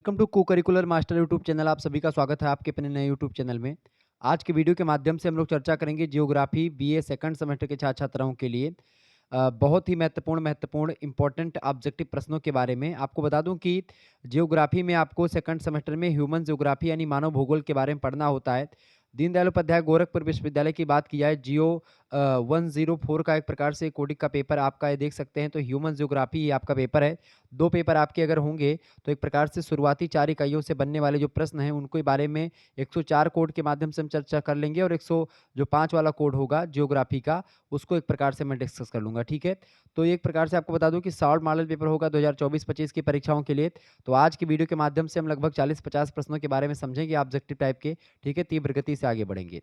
Welcome to को curricular master YouTube channel. आप सभी का स्वागत है आपके अपने नए यूट्यूब चैनल में। आज के वीडियो के माध्यम से हम लोग चर्चा करेंगे जियोग्राफी बीए सेकंड सेमेस्टर के छात्र छात्राओं के लिए बहुत ही महत्वपूर्ण इंपॉर्टेंट ऑब्जेक्टिव प्रश्नों के बारे में। आपको बता दूं कि जियोग्राफी में आपको सेकंड सेमेस्टर में ह्यूमन जियोग्राफी यानी मानव भूगोल के बारे में पढ़ना होता है। दीनदयाल उपाध्याय गोरखपुर विश्वविद्यालय की बात की जाए, जियो 104 का एक प्रकार से कोडिक का पेपर आपका ये देख सकते हैं। तो ह्यूमन जियोग्राफी ये आपका पेपर है। दो पेपर आपके अगर होंगे तो एक प्रकार से शुरुआती 4 इकाइयों से बनने वाले जो प्रश्न हैं उनके बारे में 104 कोड के माध्यम से हम चर्चा कर लेंगे, और 100 जो 5 वाला कोड होगा जियोग्राफी का, उसको एक प्रकार से मैं डिस्कस कर लूँगा, ठीक है? तो एक प्रकार से आपको बता दूँ कि सॉल्व मॉडल पेपर होगा 2024-25 की परीक्षाओं के लिए। तो आज की वीडियो के माध्यम से हम लगभग 40-50 प्रश्नों के बारे में समझेंगे ऑब्जेक्टिव टाइप के, ठीक है? तीव्र गति से आगे बढ़ेंगे।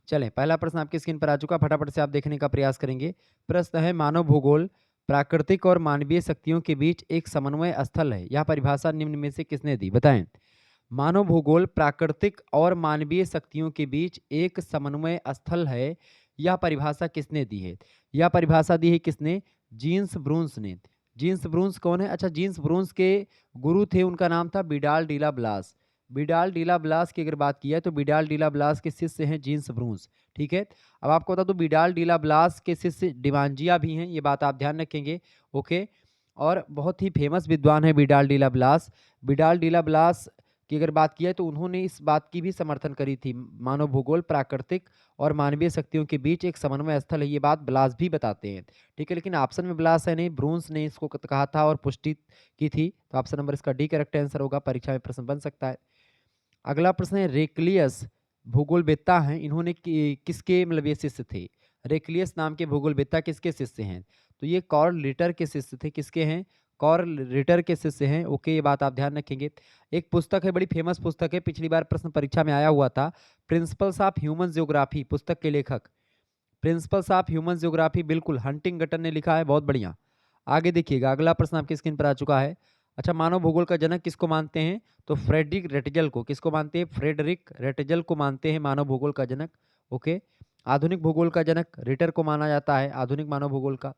चलें, पहला प्रश्न आपकी स्क्रीन पर आ चुका, फटाफट से आप देखने का प्रयास करेंगे। प्रश्न है, मानव भूगोल प्राकृतिक और मानवीय शक्तियों के बीच एक समन्वय स्थल है। यह परिभाषा निम्न में से किसने दी? बताएं। मानव भूगोल प्राकृतिक और मानवीय शक्तियों के बीच एक समन्वय स्थल है। यह परिभाषा किसने दी है? यह परिभाषा दी है किसने? जीन्स ब्रूंस ने। जीन्स ब्रूंस कौन है? अच्छा, जीन्स ब्रूंस के गुरु थे, उनका नाम था बिडाल डीला ब्लास। बिडाल डीला ब्लास की अगर बात की है तो बिडाल डीला ब्लास के शिष्य हैं जीन्स ब्रूंस, ठीक है? अब आपको बता दो बिडाल डीला ब्लास के शिष्य डिमांजिया भी हैं, ये बात आप ध्यान रखेंगे, ओके? और बहुत ही फेमस विद्वान है बिडाल डीला ब्लास। बिडाल डीला ब्लास की अगर बात की है तो उन्होंने इस बात की भी समर्थन करी थी, मानव भूगोल प्राकृतिक और मानवीय शक्तियों के बीच एक समन्वय स्थल है, ये बात ब्लास भी बताते हैं, ठीक है? लेकिन ऑप्शन में ब्लास है नहीं, ब्रूंस ने इसको कहा था और पुष्टि की थी। तो ऑप्शन नंबर इसका डी करेक्ट आंसर होगा, परीक्षा में प्रश्न बन सकता है। अगला प्रश्न है, रेक्लियस भूगोलवेत्ता हैं, इन्होंने किसके मतलब ये शिष्य थे? रेक्लियस नाम के भूगोलवेत्ता किसके शिष्य हैं? तो ये कार्ल रिटर के शिष्य थे। किसके हैं? कार्ल रिटर के शिष्य हैं, ओके, ये बात आप ध्यान रखेंगे। एक पुस्तक है, बड़ी फेमस पुस्तक है, पिछली बार प्रश्न परीक्षा में आया हुआ था, प्रिंसिपल्स ऑफ ह्यूमन जियोग्राफी, पुस्तक के लेखक प्रिंसिपल्स ऑफ ह्यूमन जियोग्राफी, बिल्कुल हंटिंगटन ने लिखा है, बहुत बढ़िया। आगे देखिएगा, अगला प्रश्न आपकी स्क्रीन पर आ चुका है। अच्छा, मानव भूगोल का जनक किसको मानते हैं? तो फ्रेडरिक रेटजल को। किसको मानते हैं? फ्रेडरिक रेटजल को मानते हैं मानव भूगोल का जनक, ओके। आधुनिक भूगोल का जनक रिटर को माना जाता है, आधुनिक मानव भूगोल का।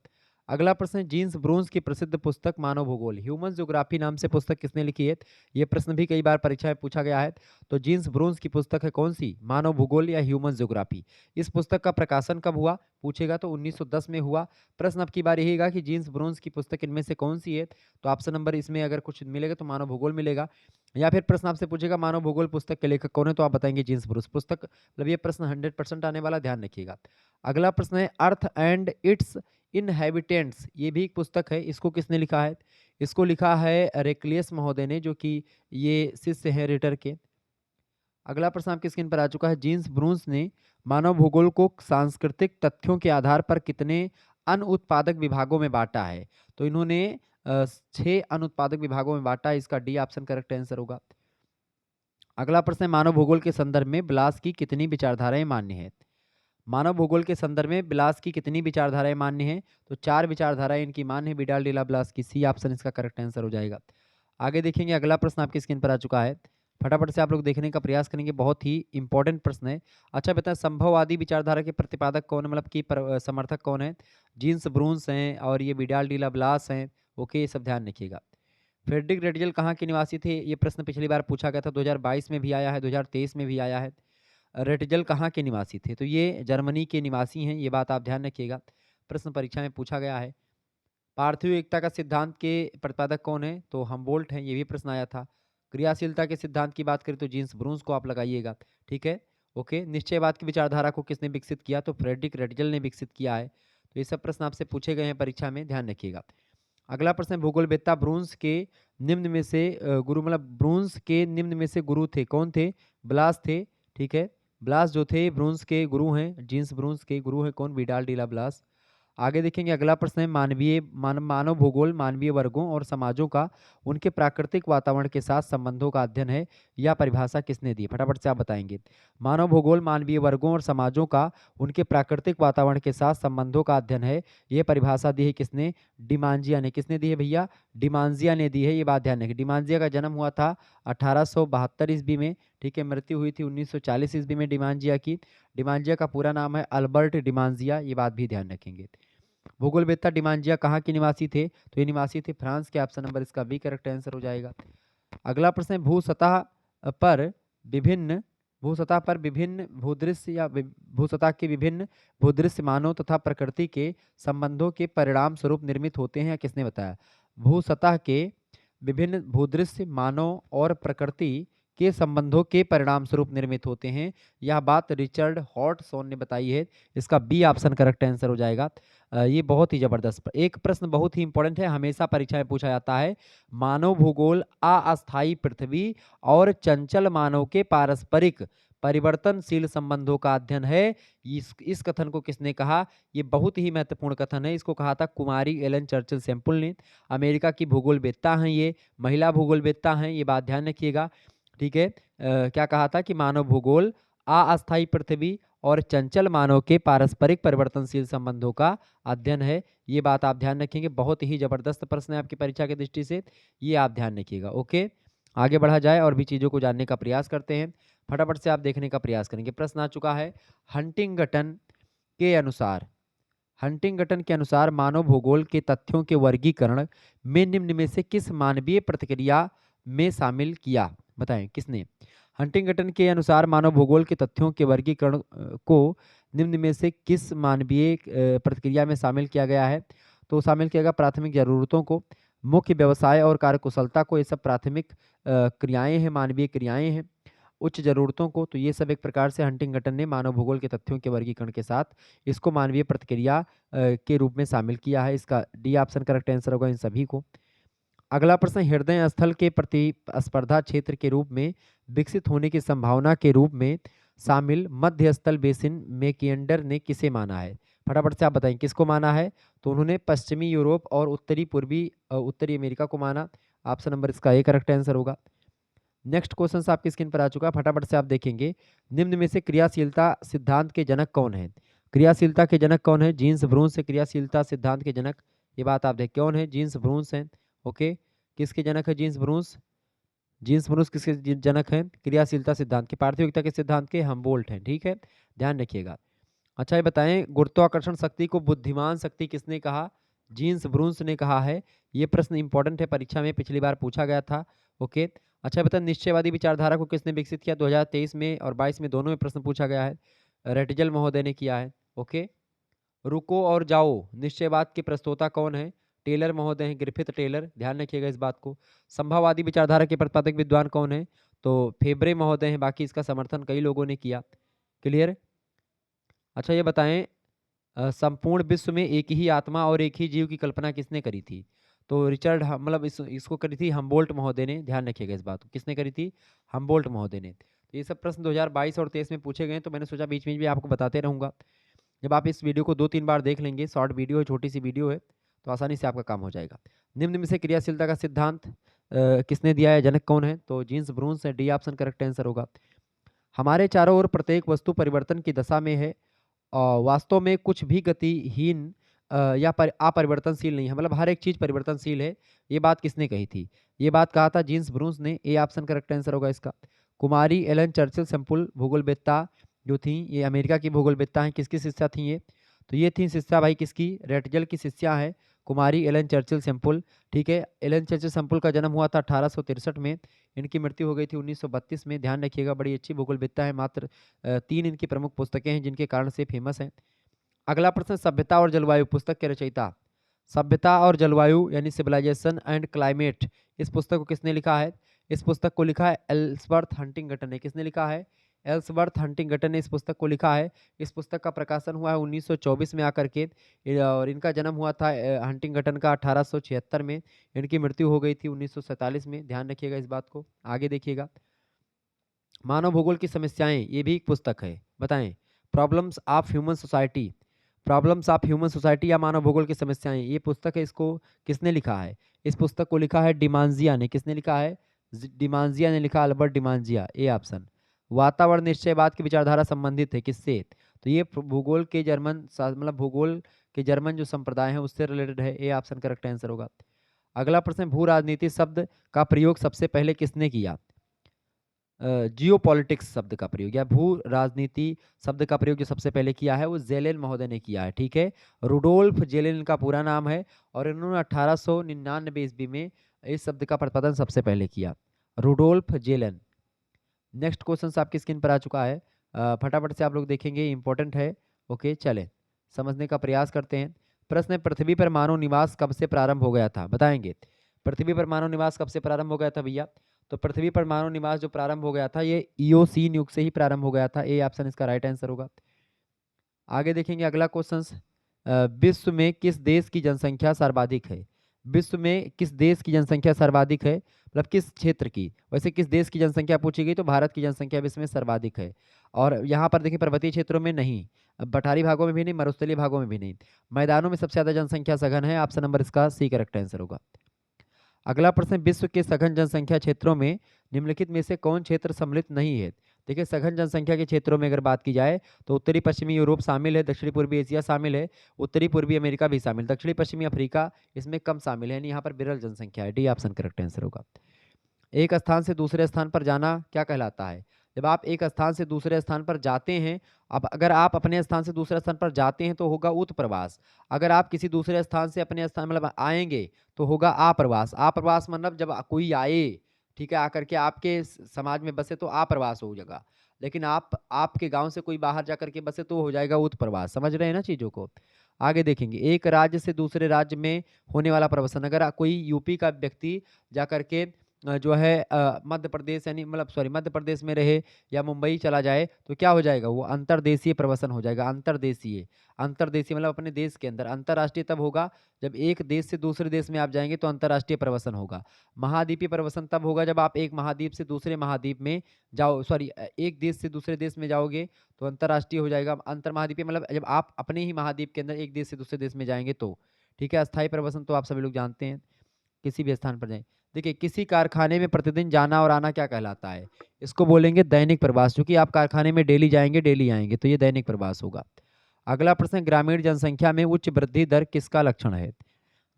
अगला प्रश्न है, जीन्स ब्रूंस की प्रसिद्ध पुस्तक मानव भूगोल, ह्यूमन जियोग्राफी नाम से पुस्तक किसने लिखी है? ये प्रश्न भी कई बार परीक्षा में पूछा गया है। तो जीन्स ब्रूंस की पुस्तक है कौन सी? मानव भूगोल या ह्यूमन जियोग्राफी। इस पुस्तक का प्रकाशन कब हुआ पूछेगा तो 1910 में हुआ। प्रश्न अब की बार रहेगा कि जीन्स ब्रूंस की पुस्तक इनमें से कौन सी है? तो ऑप्शन नंबर इसमें अगर कुछ मिलेगा तो मानव भूगोल मिलेगा, या फिर प्रश्न आपसे पूछेगा मानव भूगोल पुस्तक के लेखक कौन है, तो आप बताएंगे जीन्स ब्रूंस। पुस्तक मतलब ये प्रश्न 100% आने वाला, ध्यान रखिएगा। अगला प्रश्न है, अर्थ एंड इट्स इनहेबिटेंट्स, ये भी एक पुस्तक है, इसको किसने लिखा है? इसको लिखा है रेक्लियस महोदय ने, जो कि ये शिष्य हैं रिटर के। अगला प्रश्न आपकी स्क्रीन पर आ चुका है, जीन्स ब्रूंस ने मानव भूगोल को सांस्कृतिक तथ्यों के आधार पर कितने अनुत्पादक विभागों में बांटा है? तो इन्होंने 6 अनुत्पादक विभागों में बांटा है, इसका डी ऑप्शन करेक्ट आंसर होगा। अगला प्रश्न है, मानव भूगोल के संदर्भ में ब्लास की कितनी विचारधाराएं मान्य है? मानव भूगोल के संदर्भ में ब्लास की कितनी विचारधाराएं मान्य हैं? तो 4 विचारधाराएं इनकी मान्य है, विडाल डिला ब्लास की, सी ऑप्शन इसका करेक्ट आंसर हो जाएगा। आगे देखेंगे, अगला प्रश्न आपकी स्क्रीन पर आ चुका है, फटाफट से आप लोग देखने का प्रयास करेंगे, बहुत ही इंपॉर्टेंट प्रश्न है। अच्छा बताएं, संभववादी विचारधारा के प्रतिपादक कौन है, मतलब कि समर्थक कौन है? जीन्स ब्रूंस हैं और ये विडाल डिला ब्लास हैं, ओके, ये सब ध्यान रखिएगा। फ्रेडरिक रेडजल कहाँ के निवासी थे? ये प्रश्न पिछली बार पूछा गया था, 2022 में भी आया है, 2023 में भी आया है। रेटजल कहाँ के निवासी थे? तो ये जर्मनी के निवासी हैं, ये बात आप ध्यान रखिएगा, प्रश्न परीक्षा में पूछा गया है। पार्थिव एकता का सिद्धांत के प्रतिपादक कौन है? तो हमबोल्ट हैं, ये भी प्रश्न आया था। क्रियाशीलता के सिद्धांत की बात करें तो जीन्स ब्रूंस को आप लगाइएगा, ठीक है, ओके। निश्चयवाद की विचारधारा को किसने विकसित किया? तो फ्रेडरिक रेटजल ने विकसित किया है। तो ये सब प्रश्न आपसे पूछे गए हैं परीक्षा में, ध्यान रखिएगा। अगला प्रश्न है, भूगोलवेत्ता ब्रूंस के निम्न में से गुरु, मतलब ब्रूंस के निम्न में से गुरु थे, कौन थे? ब्लास थे, ठीक है। ब्लास जो थे ब्रूंस के गुरु हैं, जीन्स ब्रूंस के गुरु हैं कौन? Vidal de la Blache. आगे देखेंगे, अगला प्रश्न है, मानव भूगोल मानवीय वर्गों और समाजों का उनके प्राकृतिक वातावरण के साथ संबंधों का अध्ययन है, यह परिभाषा किसने दी? फटाफट से आप बताएंगे। मानव भूगोल मानवीय वर्गों और समाजों का उनके प्राकृतिक वातावरण के साथ संबंधों का अध्ययन है, यह परिभाषा दी है किसने? डिमांजिया ने। किसने दी है भैया? डिमांजिया ने दी है, ये बात ध्यान रखें। डिमांजिया का जन्म हुआ था 1872 ईस्वी में, ठीक है, मृत्यु हुई थी 1940 ईस्वी में डिमांजिया की। डिमांजिया का पूरा नाम है अल्बर्ट डिमांजिया, ये बात भी ध्यान रखेंगे। भूगोलवेत्ता डिमांजिया कहाँ के निवासी थे? तो ये निवासी थे फ्रांस के, ऑप्शन नंबर इसका बी करेक्ट आंसर हो जाएगा। अगला प्रश्न है पर विभिन्न भूसतह पर विभिन्न भूदृश्य या भूसतह के विभिन्न भूदृश्य मानव तथा प्रकृति के संबंधों के परिणाम स्वरूप निर्मित होते हैं, किसने बताया? भूसतह के विभिन्न भूदृश्य मानव और प्रकृति के संबंधों के परिणाम स्वरूप निर्मित होते हैं, यह बात रिचर्ड हॉटसन ने बताई है। इसका बी ऑप्शन करेक्ट आंसर हो जाएगा। ये बहुत ही जबरदस्त एक प्रश्न, बहुत ही इंपॉर्टेंट है, हमेशा परीक्षा में पूछा जाता है। मानव भूगोल अस्थायी पृथ्वी और चंचल मानव के पारस्परिक परिवर्तनशील संबंधों का अध्ययन है। इस कथन को किसने कहा? ये बहुत ही महत्वपूर्ण कथन है। इसको कहा था कुमारी एलन चर्चिल सैंपल ने। अमेरिका की भूगोलवेत्ता हैं, ये महिला भूगोलवेत्ता हैं, ये बात ध्यान रखिएगा। ठीक है, क्या कहा था कि मानव भूगोल अस्थायी पृथ्वी और चंचल मानव के पारस्परिक परिवर्तनशील संबंधों का अध्ययन है। ये बात आप ध्यान रखेंगे, बहुत ही जबरदस्त प्रश्न है आपकी परीक्षा की दृष्टि से, ये आप ध्यान रखिएगा। ओके, आगे बढ़ा जाए और भी चीज़ों को जानने का प्रयास करते हैं। फटाफट से आप देखने का प्रयास करेंगे। प्रश्न आ चुका है, हंटिंगटन के अनुसार मानव भूगोल के तथ्यों के वर्गीकरण में निम्न में से किस मानवीय प्रतिक्रिया में शामिल किया? बताएं किसने? हंटिंगटन के अनुसार मानव भूगोल के तथ्यों के वर्गीकरण को निम्न में से किस मानवीय प्रतिक्रिया में शामिल किया गया है? तो शामिल किया गया प्राथमिक जरूरतों को, मुख्य व्यवसाय और कार्यकुशलता को, ये सब प्राथमिक क्रियाएं हैं, मानवीय क्रियाएं हैं। उच्च जरूरतों को, तो ये सब एक प्रकार से हंटिंगटन ने मानव भूगोल के तथ्यों के वर्गीकरण के साथ इसको मानवीय प्रतिक्रिया के रूप में शामिल किया है। इसका डी ऑप्शन करेक्ट आंसर होगा इन सभी को। अगला प्रश्न, हृदय स्थल के प्रतिस्पर्धा क्षेत्र के रूप में विकसित होने की संभावना के रूप में शामिल मध्य स्थल बेसिन मैकिएंडर ने किसे माना है? फटाफट से आप बताएं किसको माना है? तो उन्होंने पश्चिमी यूरोप और उत्तरी अमेरिका को माना। ऑप्शन नंबर इसका ए करेक्ट आंसर होगा। नेक्स्ट क्वेश्चन आपकी स्क्रीन पर आ चुका है, फटाफट से आप देखेंगे। निम्न में से क्रियाशीलता सिद्धांत के जनक कौन है? क्रियाशीलता के जनक कौन है? जीन्स ब्रूंस है क्रियाशीलता सिद्धांत के जनक। ये बात आप देख, कौन है? जीन्स ब्रूंस हैं। ओके, किसके जनक है जीन्स ब्रूंस? जीन्स ब्रूंस किसके जनक हैं? क्रियाशीलता सिद्धांत के, पार्थिविकता के सिद्धांत के हमबोल्ट हैं। ठीक है, ध्यान रखिएगा। अच्छा, ये बताएं, गुरुत्वाकर्षण शक्ति को बुद्धिमान शक्ति किसने कहा? जीन्स ब्रूंस ने कहा है। ये प्रश्न इंपॉर्टेंट है, परीक्षा में पिछली बार पूछा गया था। ओके, अच्छा बताएं, निश्चयवादी विचारधारा को किसने विकसित किया? 2023 में और 22 में दोनों में प्रश्न पूछा गया है। रेटजल महोदय ने किया है। ओके, रुको और जाओ निश्चयवाद के प्रस्तोता कौन है? टेलर महोदय हैं, ग्रिफिथ टेलर, ध्यान रखिएगा इस बात को। संभाववादी विचारधारा के प्रतिपादक विद्वान कौन है? तो फेब्रे महोदय हैं, बाकी इसका समर्थन कई लोगों ने किया। क्लियर? अच्छा, ये बताएं, संपूर्ण विश्व में एक ही आत्मा और एक ही जीव की कल्पना किसने करी थी? तो रिचर्ड मतलब इसको करी थी हमबोल्ट महोदय ने। ध्यान रखिएगा इस बात को, किसने करी थी? हमबोल्ट महोदय ने। तो ये सब प्रश्न 2022 और 23 में पूछे गए, तो मैंने सोचा बीच में भी आपको बताते रहूँगा। जब आप इस वीडियो को 2-3 बार देख लेंगे, शॉर्ट वीडियो है, छोटी सी वीडियो है, तो आसानी से आपका काम हो जाएगा। निम्न में से क्रियाशीलता का सिद्धांत किसने दिया है? जनक कौन है? तो जीन्स ब्रूंस है। डी ऑप्शन करेक्ट आंसर होगा। हमारे चारों ओर प्रत्येक वस्तु परिवर्तन की दशा में है। वास्तव में कुछ भी गतिहीन या अपरिवर्तनशील नहीं है, मतलब हर एक चीज़ परिवर्तनशील है। ये बात किसने कही थी? ये बात कहा था जीन्स ब्रूंस ने। ए ऑप्शन करेक्ट आंसर होगा इसका। कुमारी एलन चर्चिल सैंपल भूगोलवेत्ता जो थी, ये अमेरिका की भूगोलवेत्ता हैं। किसकी शिष्या थी ये? तो ये थी शिष्या भाई किसकी? रेटजल की शिष्या है कुमारी एलन चर्चिल सैंपल। ठीक है, एलन चर्चिल सैंपल का जन्म हुआ था 1863 में, इनकी मृत्यु हो गई थी 1932 में। ध्यान रखिएगा, बड़ी अच्छी भूगोलवेत्ता है। मात्र 3 इनकी प्रमुख पुस्तकें हैं जिनके कारण से फेमस हैं। अगला प्रश्न, सभ्यता और जलवायु पुस्तक के रचयिता। सभ्यता और जलवायु यानी सिविलाइजेशन एंड क्लाइमेट, इस पुस्तक को किसने लिखा है? इस पुस्तक को लिखा है एल्सवर्थ हंटिंगटन ने। किसने लिखा है? एल्सवर्थ हंटिंगटन ने इस पुस्तक को लिखा है। इस पुस्तक का प्रकाशन हुआ है 1924 में आकर के, और इनका जन्म हुआ था हंटिंगटन का 1876 में। इनकी मृत्यु हो गई थी 1947 में। ध्यान रखिएगा इस बात को। आगे देखिएगा, मानव भूगोल की समस्याएं, ये भी एक पुस्तक है। बताएं, problems of human society, problems of human society या मानव भूगोल की समस्याएं, ये पुस्तक है। इसको किसने लिखा है? इस पुस्तक को लिखा है डिमांजिया ने। किसने लिखा है? डिमांजिया ने लिखा, अल्बर्ट डिमांजिया। A option. वातावरण निश्चयवाद की विचारधारा संबंधित है किससे? तो ये भूगोल के मतलब भूगोल के जर्मन जो संप्रदाय है उससे रिलेटेड है। ए ऑप्शन करेक्ट आंसर होगा। अगला प्रश्न, भू राजनीति शब्द का प्रयोग सबसे पहले किसने किया? जियोपॉलिटिक्स शब्द का प्रयोग या भू राजनीति शब्द का प्रयोग जो सबसे पहले किया है वो जेलेन महोदय ने किया है। ठीक है, रुडोल्फ जेलेन इनका पूरा नाम है, और इन्होंने 1899 ईस्वी में इस शब्द का प्रतिपादन सबसे पहले किया। रुडोल्फ जेलन। नेक्स्ट क्वेश्चन आपकी स्क्रीन पर आ चुका है, फटाफट से आप लोग देखेंगे, इंपॉर्टेंट है। ओके, चलें समझने का प्रयास करते हैं। प्रश्न है, पृथ्वी पर मानव निवास कब से प्रारंभ हो गया था, बताएंगे। पृथ्वी पर मानव निवास कब से प्रारंभ हो गया था भैया? तो पृथ्वी पर मानव निवास जो प्रारंभ हो गया था ये ईओसीन युग से ही प्रारंभ हो गया था। ए ऑप्शन इसका राइट आंसर होगा। आगे देखेंगे अगला क्वेश्चन, विश्व में किस देश की जनसंख्या सर्वाधिक है? विश्व में किस देश की जनसंख्या सर्वाधिक है, मतलब किस क्षेत्र की? वैसे किस देश की जनसंख्या पूछी गई तो भारत की जनसंख्या विश्व में सर्वाधिक है। और यहाँ पर देखिए पर्वतीय क्षेत्रों में नहीं, पठारी भागों में भी नहीं, मरुस्थलीय भागों में भी नहीं, मैदानों में सबसे ज्यादा जनसंख्या सघन है। ऑप्शन नंबर इसका सी करेक्ट आंसर होगा। अगला प्रश्न, विश्व के सघन जनसंख्या क्षेत्रों में निम्नलिखित में से कौन क्षेत्र सम्मिलित नहीं है? देखिए सघन जनसंख्या के क्षेत्रों में अगर बात की जाए तो उत्तरी पश्चिमी यूरोप शामिल है, दक्षिणी पूर्वी एशिया शामिल है, उत्तरी पूर्वी अमेरिका भी शामिल, दक्षिणी पश्चिमी अफ्रीका इसमें कम शामिल है, यानी यहाँ पर विरल जनसंख्या है। डी ऑप्शन करेक्ट आंसर होगा। एक स्थान से दूसरे स्थान पर जाना क्या कहलाता है? जब आप एक स्थान से दूसरे स्थान पर जाते हैं, अब अगर आप अपने स्थान से दूसरे स्थान पर जाते हैं तो होगा उत्प्रवास। अगर आप किसी दूसरे स्थान से अपने स्थान मतलब आएंगे तो होगा आप्रवास। आप्रवास मतलब जब कोई आए, ठीक है, आकर के आपके समाज में बसे तो आप्रवास हो जाएगा। लेकिन आप आपके गांव से कोई बाहर जाकर के बसे तो हो जाएगा उत्प्रवास। समझ रहे हैं ना चीजों को? आगे देखेंगे, एक राज्य से दूसरे राज्य में होने वाला प्रवासन, अगर कोई यूपी का व्यक्ति जाकर के जो है मध्य प्रदेश यानी मतलब सॉरी मध्य प्रदेश में रहे या मुंबई चला जाए तो क्या हो जाएगा? वो अंतर्देशीय प्रवसन हो जाएगा। अंतर्देशीय, अंतर्देशीय मतलब अपने देश के अंदर। अंतर्राष्ट्रीय तब होगा जब एक देश से दूसरे देश में आप जाएंगे तो अंतर्राष्ट्रीय प्रवसन होगा। महाद्वीपीय प्रवसन तब होगा जब आप एक महाद्वीप से दूसरे महाद्वीप में जाओ, सॉरी एक देश से दूसरे देश में जाओगे तो अंतर्राष्ट्रीय हो जाएगा। अंतर महाद्वीपीय मतलब जब आप अपने ही महाद्वीप के अंदर एक देश से दूसरे देश में जाएंगे तो। ठीक है, अस्थायी प्रवसन तो आप सभी लोग जानते हैं, किसी भी स्थान पर जाएं। देखिए किसी कारखाने में प्रतिदिन जाना और आना क्या कहलाता है? इसको बोलेंगे दैनिक प्रवास, क्योंकि आप कारखाने में डेली जाएंगे डेली आएंगे तो ये दैनिक प्रवास होगा। अगला प्रश्न, ग्रामीण जनसंख्या में उच्च वृद्धि दर किसका लक्षण है?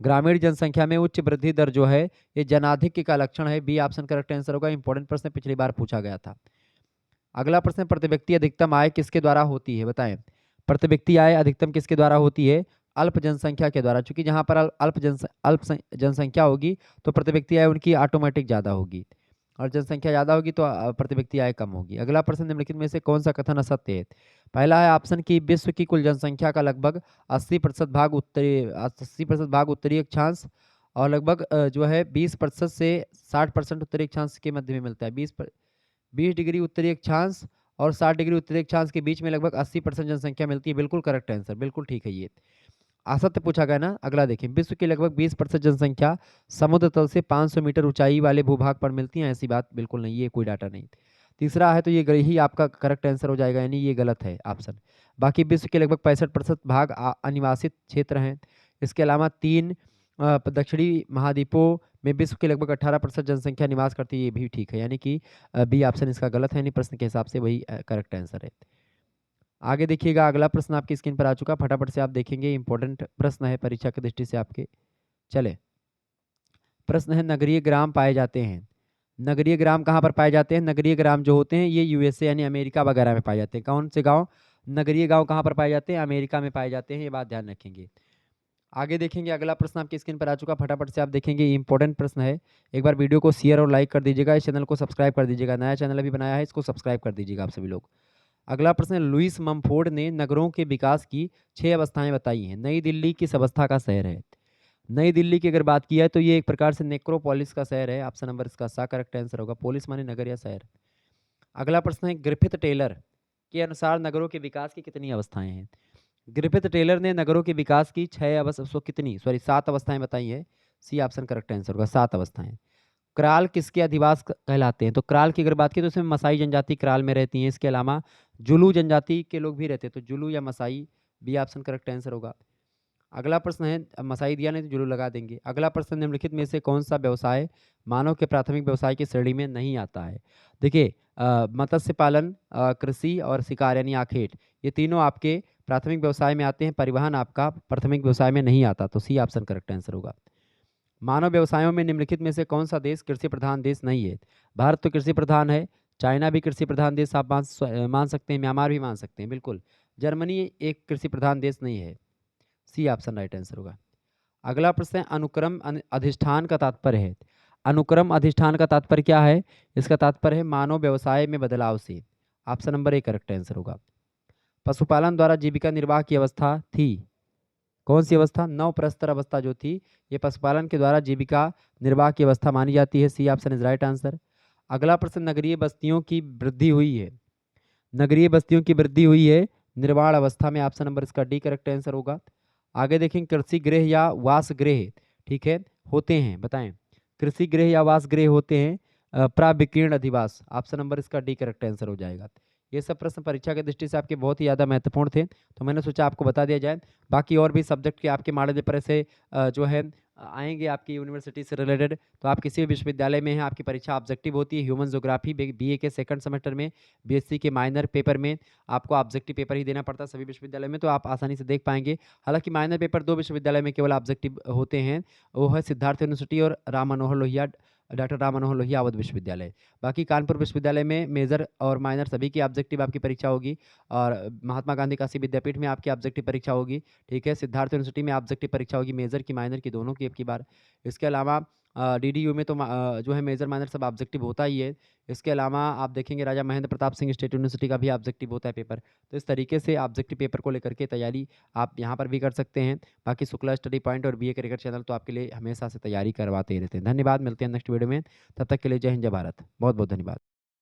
ग्रामीण जनसंख्या में उच्च वृद्धि दर जो है ये जनाधिक्य का लक्षण है। बी ऑप्शन करेक्ट आंसर होगा। इंपॉर्टेंट प्रश्न पिछली बार पूछा गया था। अगला प्रश्न, प्रति व्यक्ति अधिकतम आय किसके द्वारा होती है, बताएं। प्रति व्यक्ति आय अधिकतम किसके द्वारा होती है? अल्प जनसंख्या के द्वारा, क्योंकि जहां पर जनसंख्या होगी तो प्रति व्यक्ति आय उनकी ऑटोमेटिक ज़्यादा होगी, और जनसंख्या ज़्यादा होगी तो प्रति व्यक्ति आय कम होगी। अगला प्रश्न, निम्नलिखित में से कौन सा कथन असत्य है? पहला है ऑप्शन की विश्व की कुल जनसंख्या का लगभग 80% भाग उत्तरी अक्षांश और लगभग जो है 20% से 60% उत्तरी अक्षांश के मध्य में मिलता है। 20 डिग्री उत्तरी अक्षांश और 60 डिग्री उत्तरी अक्षांश के बीच में लगभग 80% जनसंख्या मिलती है। बिल्कुल करेक्ट आंसर, बिल्कुल ठीक है ये। असत्य पूछा गया ना। अगला देखें, विश्व की लगभग 20% जनसंख्या समुद्र तल से 500 मीटर ऊंचाई वाले भूभाग पर मिलती है, ऐसी बात बिल्कुल नहीं, ये कोई डाटा नहीं। तीसरा है तो ये ही आपका करेक्ट आंसर हो जाएगा, यानी ये गलत है ऑप्शन। बाकी विश्व के लगभग 65% भाग अनिवासित क्षेत्र हैं। इसके अलावा 3 दक्षिणी महाद्वीपों में विश्व के लगभग 18% जनसंख्या निवास करती है, ये भी ठीक है, यानी कि बी ऑप्शन इसका गलत है, यानी प्रश्न के हिसाब से वही करेक्ट आंसर है। आगे देखिएगा, अगला प्रश्न आपकी स्क्रीन पर आ चुका, फटाफट से आप देखेंगे, इंपॉर्टेंट प्रश्न है परीक्षा की दृष्टि से आपके। चले, प्रश्न है, नगरीय ग्राम पाए जाते हैं। नगरीय ग्राम कहाँ पर पाए जाते हैं? नगरीय ग्राम जो होते हैं ये यूएसए यानी अमेरिका वगैरह में पाए जाते हैं। कौन से गांव नगरीय गांव कहाँ पर पाए जाते हैं? अमेरिका में पाए जाते हैं, ये बात ध्यान रखेंगे। आगे देखेंगे, अगला प्रश्न आपकी स्क्रीन पर आ चुका, फटाफट से आप देखेंगे, इंपॉर्टेंट प्रश्न है। एक बार वीडियो को शेयर और लाइक कर दीजिएगा, इस चैनल को सब्सक्राइब कर दीजिएगा, नया चैनल अभी बनाया है इसको सब्सक्राइब कर दीजिएगा आप सभी लोग। अगला प्रश्न, लुईस ममफोर्ड ने नगरों के विकास की 6 अवस्थाएं बताई हैं। नई दिल्ली किस अवस्था का शहर है? नई दिल्ली की अगर बात की है तो ये एक प्रकार से नेक्रोपोलिस का शहर है। ऑप्शन नंबर इसका सा करेक्ट आंसर होगा। पोलिस माने नगर या शहर। अगला प्रश्न है, ग्रिफिथ टेलर के अनुसार नगरों के विकास की कितनी अवस्थाएं हैं? ग्रिफिथ टेलर ने नगरों के विकास की 6 अवस्था कितनी 7 अवस्थाएं बताई है। सी ऑप्शन करेक्ट आंसर होगा, 7 अवस्थाएं। क्राल किसके अधिवास कहलाते हैं? तो क्राल की अगर बात की तो इसमें मसाई जनजाति क्राल में रहती है। इसके अलावा जुलू जनजाति के लोग भी रहते हैं, तो जुलू या Maasai, B option correct answer होगा। अगला प्रश्न है, मसाई दिया नहीं तो जुलू लगा देंगे। अगला प्रश्न, निम्नलिखित में से कौन सा व्यवसाय मानव के प्राथमिक व्यवसाय की श्रेणी में नहीं आता है? देखिए मत्स्य पालन, कृषि और शिकार यानी आखेट, ये तीनों आपके प्राथमिक व्यवसाय में आते हैं। परिवहन आपका प्राथमिक व्यवसाय में नहीं आता, तो सी ऑप्शन करेक्ट आंसर होगा। मानव व्यवसायों में निम्नलिखित में से कौन सा देश कृषि प्रधान देश नहीं है? भारत तो कृषि प्रधान है, चाइना भी कृषि प्रधान देश आप मान सकते हैं, म्यांमार भी मान सकते हैं, बिल्कुल। जर्मनी एक कृषि प्रधान देश नहीं है। सी ऑप्शन राइट आंसर होगा। अगला प्रश्न है, अनुक्रम अधिष्ठान का तात्पर्य है। अनुक्रम अधिष्ठान का तात्पर्य क्या है? इसका तात्पर्य है मानव व्यवसाय में बदलाव से। Option number A correct answer होगा। पशुपालन द्वारा जीविका निर्वाह की अवस्था थी, कौन सी अवस्था? नवप्रस्तर अवस्था जो थी, ये पशुपालन के द्वारा जीविका निर्वाह की अवस्था मानी जाती है। C option is right answer. अगला प्रश्न, नगरीय बस्तियों की वृद्धि हुई है, नगरीय बस्तियों की वृद्धि हुई है निर्माण अवस्था में। ऑप्शन नंबर इसका डी करेक्ट आंसर होगा। आगे देखें, कृषि गृह या वास गृह, ठीक है, होते हैं, बताएं। कृषि गृह या वास गृह होते हैं प्राविकीर्ण अधिवास। ऑप्शन नंबर इसका डी करेक्ट आंसर हो जाएगा। ये सब प्रश्न परीक्षा की दृष्टि से आपके बहुत ही ज़्यादा महत्वपूर्ण थे, तो मैंने सोचा आपको बता दिया जाए। बाकी और भी सब्जेक्ट के आपके मॉडल पेपर से जो है आएंगे आपकी यूनिवर्सिटी से रिलेटेड, तो आप किसी भी विश्वविद्यालय में हैं, आपकी परीक्षा ऑब्जेक्टिव होती है। ह्यूमन ज्योग्राफी बीए के सेकंड सेमेस्टर में, बीएससी के माइनर पेपर में आपको ऑब्जेक्टिव पेपर ही देना पड़ता है सभी विश्वविद्यालय में, तो आप आसानी से देख पाएंगे। हालांकि माइनर पेपर 2 विश्वविद्यालय में केवल ऑब्जेक्टिव होते हैं, वो है सिद्धार्थ यूनिवर्सिटी और राम मनोहर लोहिया, डॉक्टर राम मनोहर लोहिया अवध विश्वविद्यालय। बाकी कानपुर विश्वविद्यालय में मेजर और माइनर सभी की ऑब्जेक्टिव आपकी परीक्षा होगी, और महात्मा गांधी काशी विद्यापीठ में आपकी ऑब्जेक्टिव परीक्षा होगी, ठीक है। सिद्धार्थ यूनिवर्सिटी में ऑब्जेक्टिव परीक्षा होगी, मेजर की माइनर की दोनों की अब की बार। इसके अलावा डीडीयू में तो जो है मेजर माइनर सब ऑब्जेक्टिव होता ही है। इसके अलावा आप देखेंगे राजा महेंद्र प्रताप सिंह स्टेट यूनिवर्सिटी का भी ऑब्जेक्टिव होता है पेपर। तो इस तरीके से ऑब्जेक्टिव पेपर को लेकर के तैयारी आप यहाँ पर भी कर सकते हैं। बाकी शुक्ला स्टडी पॉइंट और बीए क्रिकेट चैनल तो आपके लिए हमेशा से तैयारी करवाते ही रहते हैं। धन्यवाद, मिलते हैं नेक्स्ट वीडियो में, तब तक के लिए जय हिंद जय भारत, बहुत बहुत धन्यवाद।